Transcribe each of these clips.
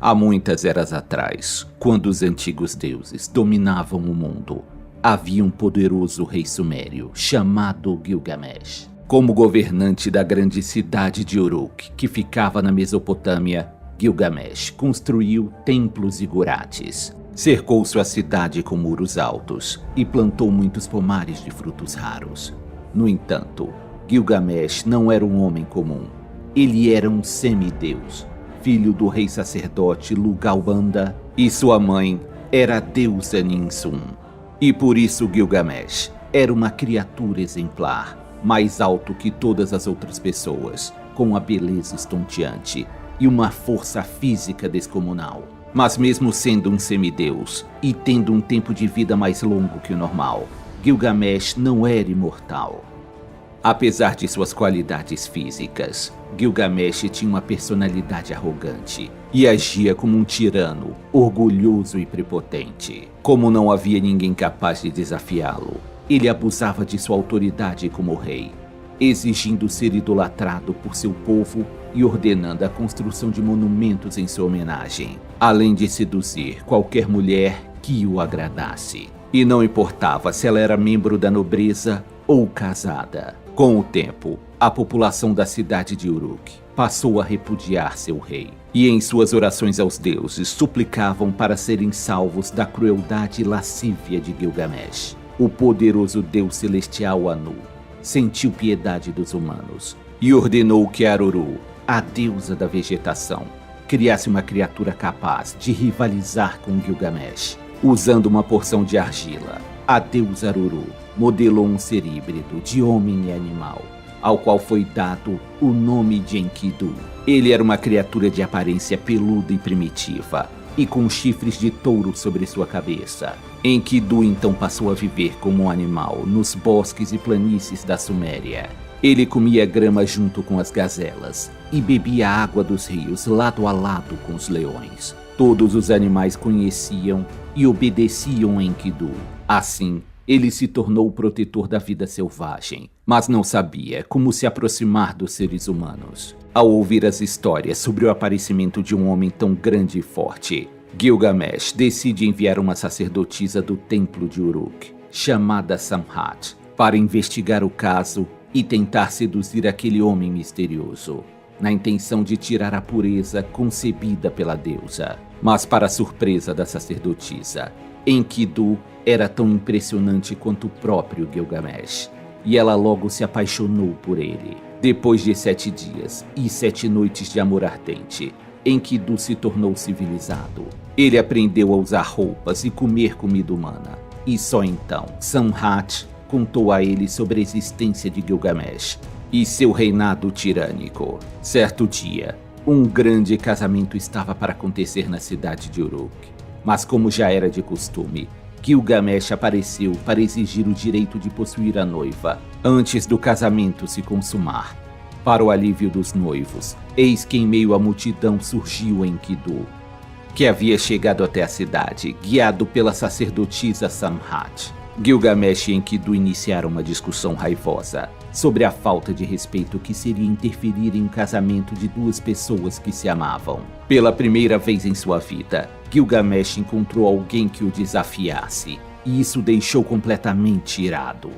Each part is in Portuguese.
Há muitas eras atrás, quando os antigos deuses dominavam o mundo, havia um poderoso rei sumério chamado Gilgamesh. Como governante da grande cidade de Uruk, que ficava na Mesopotâmia, Gilgamesh construiu templos zigurates, cercou sua cidade com muros altos e plantou muitos pomares de frutos raros. No entanto, Gilgamesh não era um homem comum. Ele era um semideus, filho do rei sacerdote Lugalbanda, e sua mãe era a deusa Ninsun. E por isso Gilgamesh era uma criatura exemplar, mais alto que todas as outras pessoas, com uma beleza estonteante e uma força física descomunal. Mas mesmo sendo um semideus e tendo um tempo de vida mais longo que o normal, Gilgamesh não era imortal. Apesar de suas qualidades físicas, Gilgamesh tinha uma personalidade arrogante e agia como um tirano, orgulhoso e prepotente. Como não havia ninguém capaz de desafiá-lo, ele abusava de sua autoridade como rei, exigindo ser idolatrado por seu povo e ordenando a construção de monumentos em sua homenagem, além de seduzir qualquer mulher que o agradasse. E não importava se ela era membro da nobreza ou casada. Com o tempo, a população da cidade de Uruk passou a repudiar seu rei, e em suas orações aos deuses suplicavam para serem salvos da crueldade e lascívia de Gilgamesh. O poderoso deus celestial Anu sentiu piedade dos humanos e ordenou que Aruru, a deusa da vegetação, criasse uma criatura capaz de rivalizar com Gilgamesh. Usando uma porção de argila, a deusa Aruru modelou um ser híbrido de homem e animal, ao qual foi dado o nome de Enkidu. Ele era uma criatura de aparência peluda e primitiva, e com chifres de touro sobre sua cabeça. Enkidu então passou a viver como um animal nos bosques e planícies da Suméria. Ele comia grama junto com as gazelas e bebia a água dos rios lado a lado com os leões. Todos os animais conheciam e obedeciam a Enkidu. Assim, ele se tornou o protetor da vida selvagem, mas não sabia como se aproximar dos seres humanos. Ao ouvir as histórias sobre o aparecimento de um homem tão grande e forte, Gilgamesh decide enviar uma sacerdotisa do templo de Uruk, chamada Samhat, para investigar o caso e tentar seduzir aquele homem misterioso, na intenção de tirar a pureza concebida pela deusa. Mas para a surpresa da sacerdotisa, Enkidu era tão impressionante quanto o próprio Gilgamesh, e ela logo se apaixonou por ele. Depois de 7 dias e 7 noites de amor ardente, Enkidu se tornou civilizado. Ele aprendeu a usar roupas e comer comida humana, e só então Samhat contou a ele sobre a existência de Gilgamesh e seu reinado tirânico. Certo dia, um grande casamento estava para acontecer na cidade de Uruk, mas como já era de costume, Gilgamesh apareceu para exigir o direito de possuir a noiva antes do casamento se consumar. Para o alívio dos noivos, eis que em meio à multidão surgiu Enkidu, que havia chegado até a cidade, guiado pela sacerdotisa Samhat. Gilgamesh e Enkidu iniciaram uma discussão raivosa sobre a falta de respeito que seria interferir em um casamento de duas pessoas que se amavam. Pela primeira vez em sua vida, Gilgamesh encontrou alguém que o desafiasse, e isso o deixou completamente irado.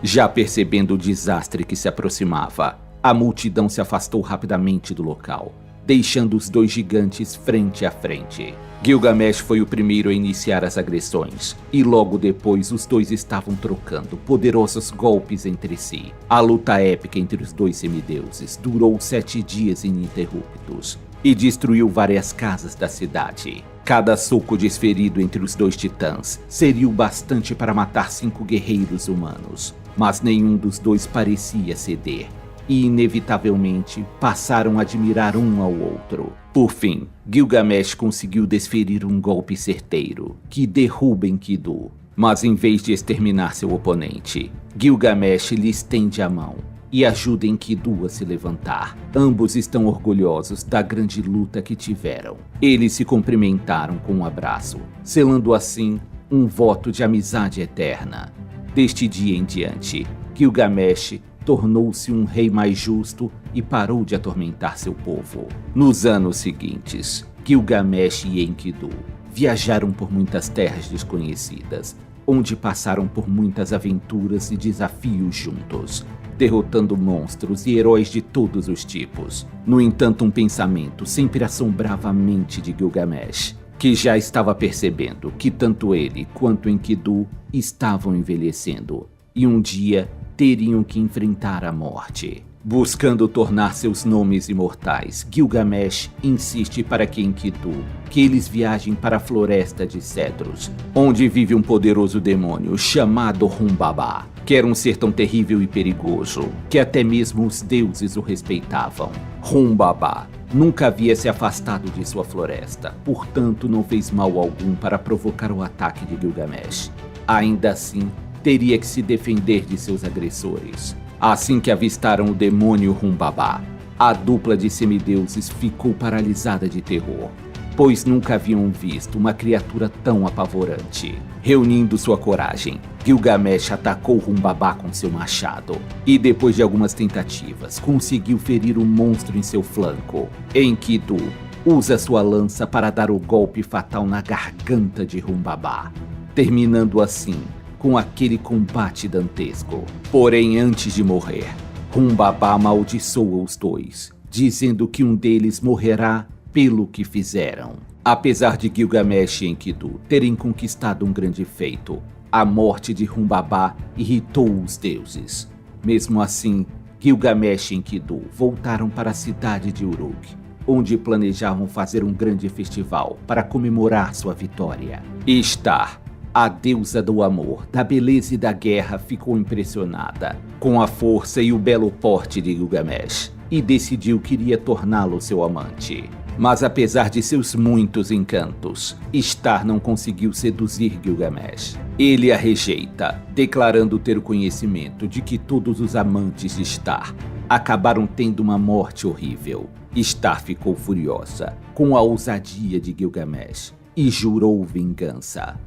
Já percebendo o desastre que se aproximava, a multidão se afastou rapidamente do local, deixando os dois gigantes frente a frente. Gilgamesh foi o primeiro a iniciar as agressões, e logo depois os dois estavam trocando poderosos golpes entre si. A luta épica entre os dois semideuses durou 7 dias ininterruptos e destruiu várias casas da cidade. Cada soco desferido entre os dois titãs seria o bastante para matar 5 guerreiros humanos, mas nenhum dos dois parecia ceder, e inevitavelmente passaram a admirar um ao outro. Por fim, Gilgamesh conseguiu desferir um golpe certeiro, que derruba Enkidu. Mas em vez de exterminar seu oponente, Gilgamesh lhe estende a mão e ajuda Enkidu a se levantar. Ambos estão orgulhosos da grande luta que tiveram. Eles se cumprimentaram com um abraço, selando assim um voto de amizade eterna. Deste dia em diante, Gilgamesh tornou-se um rei mais justo e parou de atormentar seu povo. Nos anos seguintes, Gilgamesh e Enkidu viajaram por muitas terras desconhecidas, onde passaram por muitas aventuras e desafios juntos, derrotando monstros e heróis de todos os tipos. No entanto, um pensamento sempre assombrava a mente de Gilgamesh, que já estava percebendo que tanto ele quanto Enkidu estavam envelhecendo, e um dia teriam que enfrentar a morte. Buscando tornar seus nomes imortais, Gilgamesh insiste para que Enkidu que eles viajem para a floresta de cedros, onde vive um poderoso demônio chamado Humbaba, que era um ser tão terrível e perigoso que até mesmo os deuses o respeitavam. Humbaba nunca havia se afastado de sua floresta, portanto não fez mal algum para provocar o ataque de Gilgamesh. Ainda assim, teria que se defender de seus agressores. Assim que avistaram o demônio Humbaba, a dupla de semideuses ficou paralisada de terror, pois nunca haviam visto uma criatura tão apavorante. Reunindo sua coragem, Gilgamesh atacou Humbaba com seu machado, e depois de algumas tentativas, conseguiu ferir o monstro em seu flanco. Enkidu usa sua lança para dar o golpe fatal na garganta de Humbaba, terminando assim com aquele combate dantesco. Porém, antes de morrer, Humbaba amaldiçoa os dois, dizendo que um deles morrerá pelo que fizeram. Apesar de Gilgamesh e Enkidu terem conquistado um grande feito, a morte de Humbaba irritou os deuses. Mesmo assim, Gilgamesh e Enkidu voltaram para a cidade de Uruk, onde planejavam fazer um grande festival para comemorar sua vitória. Ishtar, a deusa do amor, da beleza e da guerra, ficou impressionada com a força e o belo porte de Gilgamesh e decidiu que iria torná-lo seu amante. Mas apesar de seus muitos encantos, Ishtar não conseguiu seduzir Gilgamesh. Ele a rejeita, declarando ter o conhecimento de que todos os amantes de Ishtar acabaram tendo uma morte horrível. Ishtar ficou furiosa com a ousadia de Gilgamesh e jurou vingança.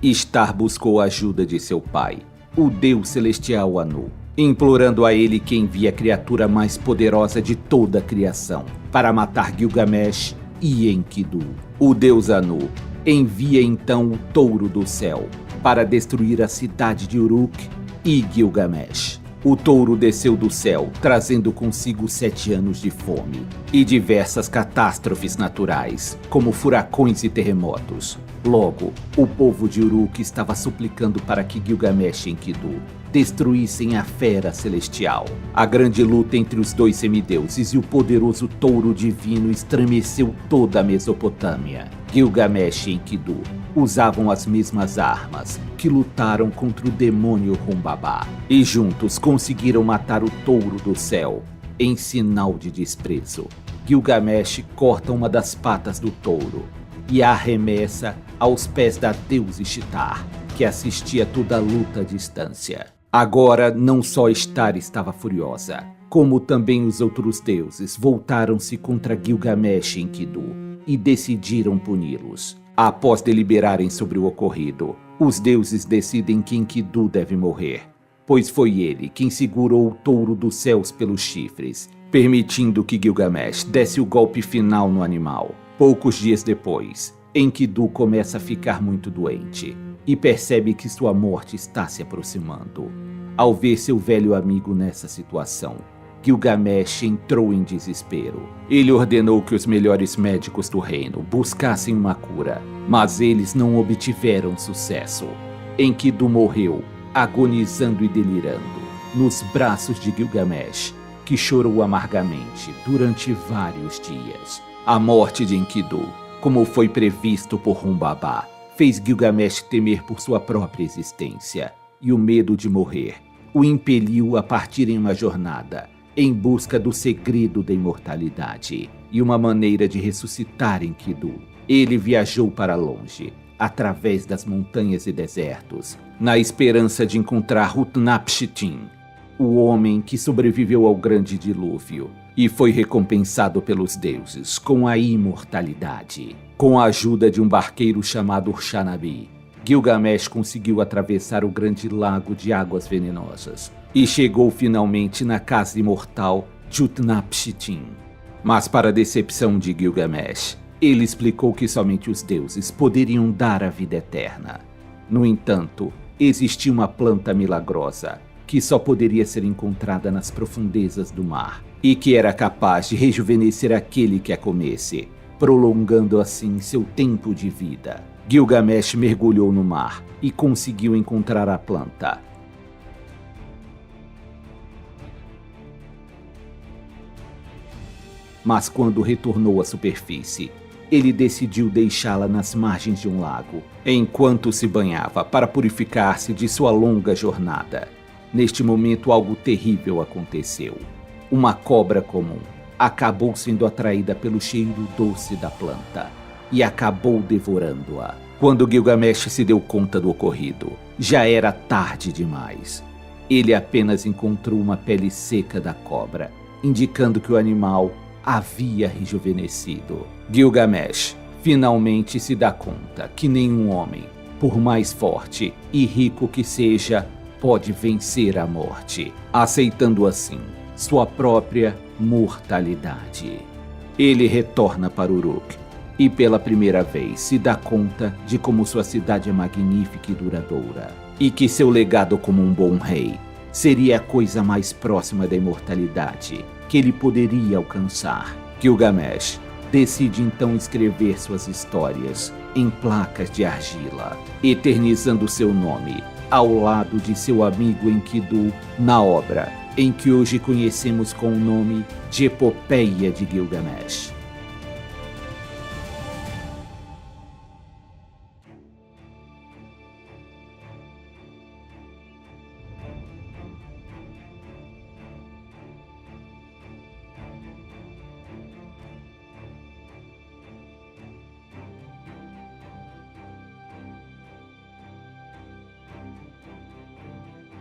Ishtar buscou a ajuda de seu pai, o deus celestial Anu, implorando a ele que envie a criatura mais poderosa de toda a criação para matar Gilgamesh e Enkidu. O deus Anu envia então o touro do céu para destruir a cidade de Uruk e Gilgamesh. O touro desceu do céu, trazendo consigo 7 anos de fome e diversas catástrofes naturais, como furacões e terremotos. Logo, o povo de Uruk estava suplicando para que Gilgamesh e Enkidu destruíssem a fera celestial. A grande luta entre os dois semideuses e o poderoso touro divino estremeceu toda a Mesopotâmia. Gilgamesh e Enkidu usavam as mesmas armas que lutaram contra o demônio Humbaba, e juntos conseguiram matar o touro do céu em sinal de desprezo. Gilgamesh corta uma das patas do touro e a arremessa aos pés da deusa Ishtar, que assistia toda a luta à distância. Agora, não só Ishtar estava furiosa, como também os outros deuses voltaram-se contra Gilgamesh e Enkidu e decidiram puni-los. Após deliberarem sobre o ocorrido, os deuses decidem que Enkidu deve morrer, pois foi ele quem segurou o touro dos céus pelos chifres, permitindo que Gilgamesh desse o golpe final no animal. Poucos dias depois, Enkidu começa a ficar muito doente e percebe que sua morte está se aproximando. Ao ver seu velho amigo nessa situação, Gilgamesh entrou em desespero. Ele ordenou que os melhores médicos do reino buscassem uma cura, mas eles não obtiveram sucesso. Enkidu morreu, agonizando e delirando, nos braços de Gilgamesh, que chorou amargamente durante vários dias. A morte de Enkidu, como foi previsto por Humbaba, fez Gilgamesh temer por sua própria existência, e o medo de morrer o impeliu a partir em uma jornada em busca do segredo da imortalidade e uma maneira de ressuscitar Enkidu. Ele viajou para longe, através das montanhas e desertos, na esperança de encontrar Utnapishtim, o homem que sobreviveu ao grande dilúvio e foi recompensado pelos deuses com a imortalidade. Com a ajuda de um barqueiro chamado Urshanabi, Gilgamesh conseguiu atravessar o grande lago de águas venenosas e chegou finalmente na casa imortal de Utnapishtim. Mas para a decepção de Gilgamesh, Ele explicou que somente os deuses poderiam dar a vida eterna. No entanto, existia uma planta milagrosa que só poderia ser encontrada nas profundezas do mar e que era capaz de rejuvenescer aquele que a comesse, prolongando assim seu tempo de vida. Gilgamesh mergulhou no mar e conseguiu encontrar a planta. Mas quando retornou à superfície, ele decidiu deixá-la nas margens de um lago, enquanto se banhava para purificar-se de sua longa jornada. Neste momento, algo terrível aconteceu. Uma cobra comum acabou sendo atraída pelo cheiro doce da planta e acabou devorando-a. Quando Gilgamesh se deu conta do ocorrido, já era tarde demais. Ele apenas encontrou uma pele seca da cobra, indicando que o animal havia rejuvenescido. Gilgamesh finalmente se dá conta que nenhum homem, por mais forte e rico que seja, pode vencer a morte, aceitando assim sua própria mortalidade. Ele retorna para Uruk e pela primeira vez se dá conta de como sua cidade é magnífica e duradoura, e que seu legado como um bom rei seria a coisa mais próxima da imortalidade que ele poderia alcançar. Gilgamesh decide então escrever suas histórias em placas de argila, eternizando seu nome ao lado de seu amigo Enkidu na obra em que hoje conhecemos com o nome de Epopeia de Gilgamesh.